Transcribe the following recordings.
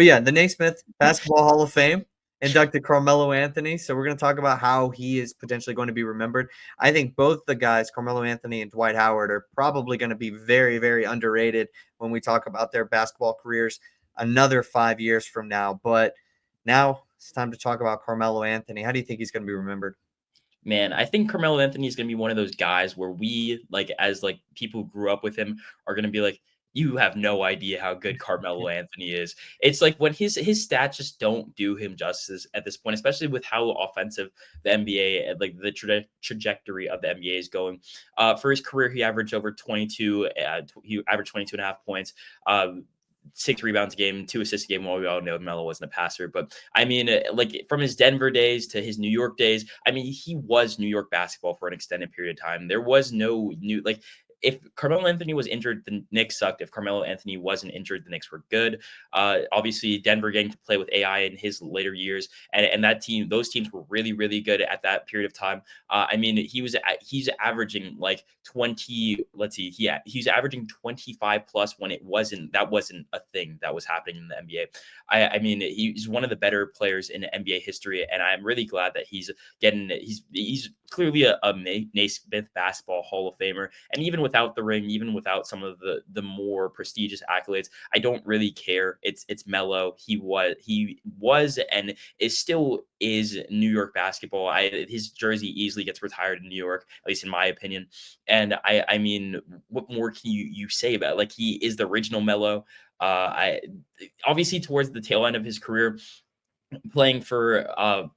But yeah, the Naismith Basketball Hall of Fame inducted Carmelo Anthony. So we're going to talk about how he is potentially going to be remembered. I think both the guys, Carmelo Anthony and Dwight Howard, are probably going to be very, very underrated when we talk about their basketball careers another 5 years from now. But now it's time to talk about Carmelo Anthony. How do you think he's going to be remembered? Man, I think Carmelo Anthony is going to be one of those guys where we, like, as like people who grew up with him, are going to be like, you have no idea how good Carmelo Anthony is. It's like when his stats just don't do him justice at this point, especially with how offensive the NBA and like the trajectory of the NBA is going. For his career, he averaged over 22. He averaged 22 and a half points. 6 rebounds a game, 2 assists a game. Well, we all know Melo wasn't a passer, but I mean, like from his Denver days to his New York days, I mean, he was New York basketball for an extended period of time. There was no new, like, if Carmelo Anthony was injured, the Knicks sucked. If Carmelo Anthony wasn't injured, the Knicks were good. Obviously, Denver getting to play with AI in his later years, and that team, those teams were really, really good at that period of time. I mean, he's averaging like 20. Let's see, he's averaging 25 plus when that wasn't a thing that was happening in the NBA. I mean, he's one of the better players in NBA history, and I'm really glad that he's clearly a Naismith Basketball Hall of Famer, and even without the ring, even without some of the more prestigious accolades, I don't really care. It's Melo. He was and is still is New York basketball. His jersey easily gets retired in New York, at least in my opinion. And I mean, what more can you say about it? Like, he is the original Melo. I obviously towards the tail end of his career, playing for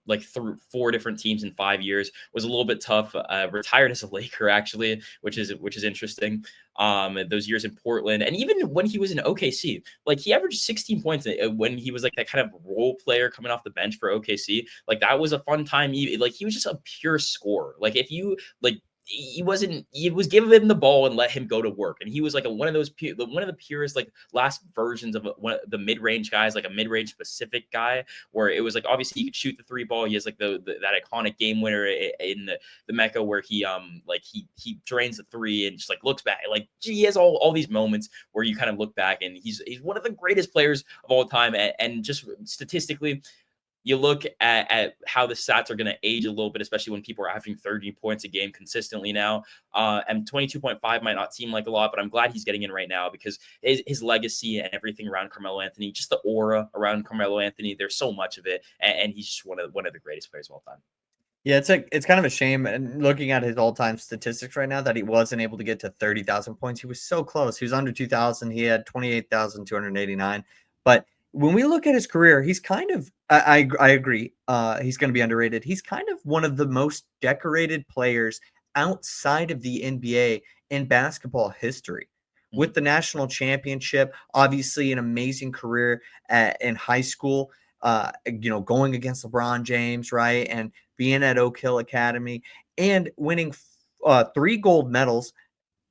like through 4 different teams in 5 years was a little bit tough. Retired as a Laker, actually, which is interesting. Those years in Portland, and even when he was in OKC, like he averaged 16 points when he was like that kind of role player coming off the bench for OKC. Like that was a fun time. Like he was just a pure scorer. Like if you like he was give him the ball and let him go to work, and he was like one of the purest like last versions of one of the mid-range guys, like a mid-range specific guy, where it was like obviously he could shoot the 3 ball. He has like that iconic game winner in the Mecca where he he drains the 3 and just like looks back, like he has all these moments where you kind of look back, and he's one of the greatest players of all time, and just statistically, you look at how the stats are going to age a little bit, especially when people are averaging 30 points a game consistently now. And 22.5 might not seem like a lot, but I'm glad he's getting in right now because his legacy and everything around Carmelo Anthony, just the aura around Carmelo Anthony, there's so much of it, and he's just one of the greatest players of all time. Yeah, it's kind of a shame, and looking at his all-time statistics right now, that he wasn't able to get to 30,000 points. He was so close. He was under 2,000. He had 28,289. But when we look at his career, he's kind of I agree. He's going to be underrated. He's kind of one of the most decorated players outside of the NBA in basketball history. With the national championship, obviously an amazing career in high school. Going against LeBron James, right, and being at Oak Hill Academy and winning 3 gold medals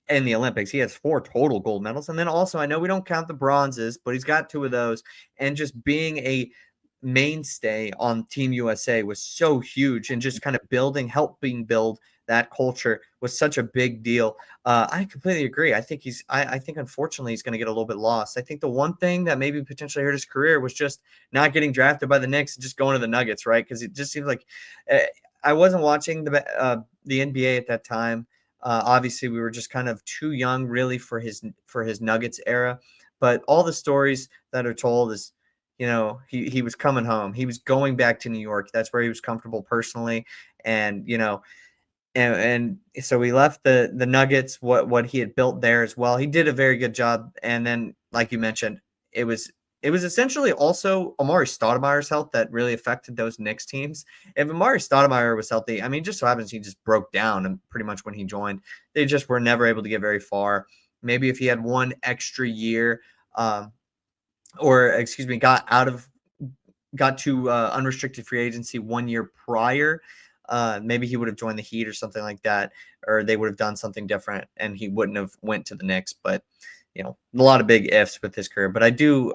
in the Olympics. He has 4 total gold medals. And then also, I know we don't count the bronzes, but he's got 2 of those. And just being a mainstay on Team USA was so huge, and just kind of helping build that culture was such a big deal. I completely agree. I think unfortunately he's going to get a little bit lost. I think the one thing that maybe potentially hurt his career was just not getting drafted by the Knicks and just going to the Nuggets, right? Because it just seems like I wasn't watching the NBA at that time. Obviously, we were just kind of too young, really, for his Nuggets era. But all the stories that are told is, he was coming home. He was going back to New York. That's where he was comfortable personally, and and so we left the Nuggets, what he had built there as well. He did a very good job. And then, like you mentioned, it was essentially also Amari Stoudemire's health that really affected those Knicks teams. If Amari Stoudemire was healthy, I mean, just so happens he just broke down, and pretty much when he joined, they just were never able to get very far. Maybe if he had one extra year, got to unrestricted free agency 1 year prior, maybe he would have joined the Heat or something like that, or they would have done something different, and he wouldn't have went to the Knicks. But a lot of big ifs with his career. But I do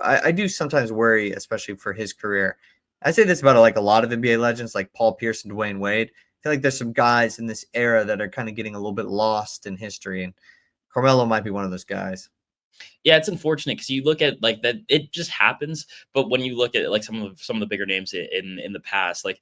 sometimes worry, especially for his career. I say this about like a lot of NBA legends, like Paul Pierce and Dwayne Wade. I feel like there's some guys in this era that are kind of getting a little bit lost in history, and Carmelo might be one of those guys. Yeah, it's unfortunate because you look at like that, it just happens. But when you look at like some of the bigger names in the past, like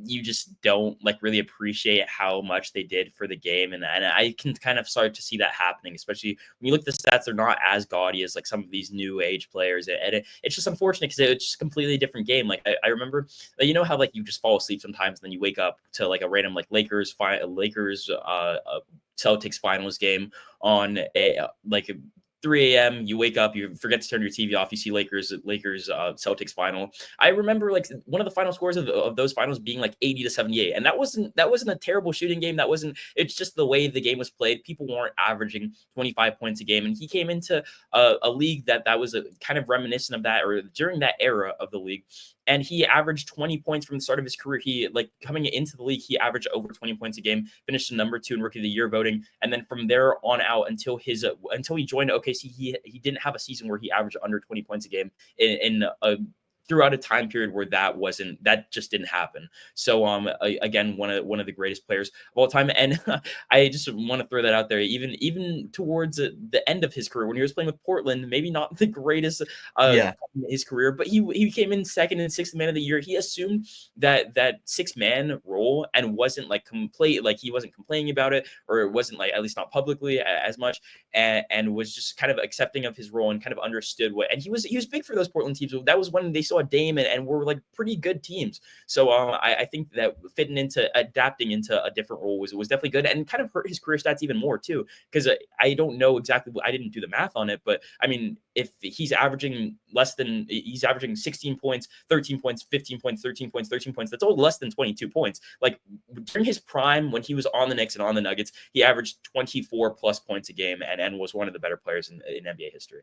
you just don't like really appreciate how much they did for the game, and I can kind of start to see that happening, especially when you look at the stats. They're not as gaudy as like some of these new age players, and it's just unfortunate because it's just a completely different game. Like I remember, you know how like you just fall asleep sometimes, and then you wake up to like a random like Lakers Celtics finals game on a like 3 a.m. You wake up, you forget to turn your TV off. You see Lakers Celtics final. I remember like one of the final scores of those finals being like 80-78, and that wasn't a terrible shooting game. That wasn't. It's just the way the game was played. People weren't averaging 25 points a game, and he came into a league that was a kind of reminiscent of that, or during that era of the league. And he averaged 20 points from the start of his career. He like coming into the league, he averaged over 20 points a game, finished number 2 in Rookie of the Year voting, and then from there on out until he joined OKC, he didn't have a season where he averaged under 20 points a game in a throughout a time period where that just didn't happen. So again, one of the greatest players of all time, and I just want to throw that out there. Even towards the end of his career, when he was playing with Portland, maybe not the greatest Yeah. in his career, but he came in second and sixth man of the year. He assumed that 6-man role and wasn't like he wasn't complaining about it, or it wasn't like, at least not publicly as much, and was just kind of accepting of his role and kind of understood what. And he was big for those Portland teams. That was when they saw Dame and were like pretty good teams. So I think that fitting into adapting into a different role was definitely good, and kind of hurt his career stats even more too. Because I don't know exactly, I didn't do the math on it, but I mean, if he's averaging 16 points, 13 points, 15 points, 13 points, 13 points, that's all less than 22 points. Like during his prime, when he was on the Knicks and on the Nuggets, he averaged 24 plus points a game and was one of the better players in NBA history.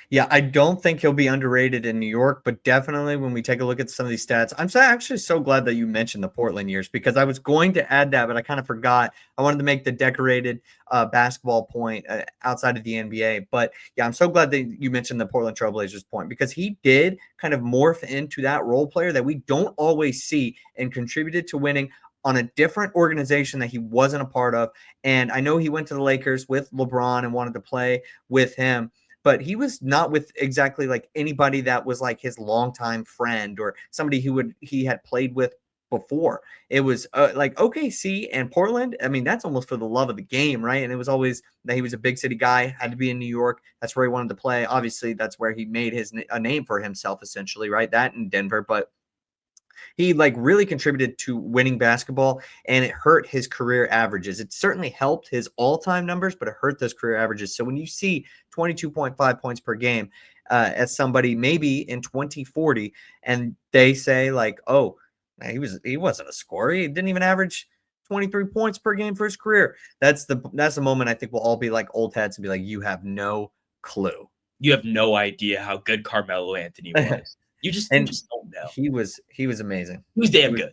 Yeah, I don't think he'll be underrated in New York, but definitely when we take a look at some of these stats, actually so glad that you mentioned the Portland years, because I was going to add that, but I kind of forgot. I wanted to make the decorated basketball point outside of the NBA. But yeah, I'm so glad that you mentioned the Portland Trailblazers point, because he did kind of morph into that role player that we don't always see, and contributed to winning on a different organization that he wasn't a part of. And I know he went to the Lakers with LeBron and wanted to play with him, but he was not with exactly like anybody that was like his longtime friend or somebody he had played with before. It was like OKC and Portland. I mean, that's almost for the love of the game, right? And it was always that he was a big city guy, had to be in New York. That's where he wanted to play. Obviously, that's where he made a name for himself, essentially, right? That in Denver, but he like really contributed to winning basketball, and it hurt his career averages. It certainly helped his all-time numbers, but it hurt those career averages. So when you see 22.5 points per game as somebody maybe in 2040, and they say like, oh, he wasn't a scorer. He didn't even average 23 points per game for his career. That's the moment I think we'll all be like old heads and be like, you have no clue. You have no idea how good Carmelo Anthony was. You And just don't know. he was amazing. He was damn good.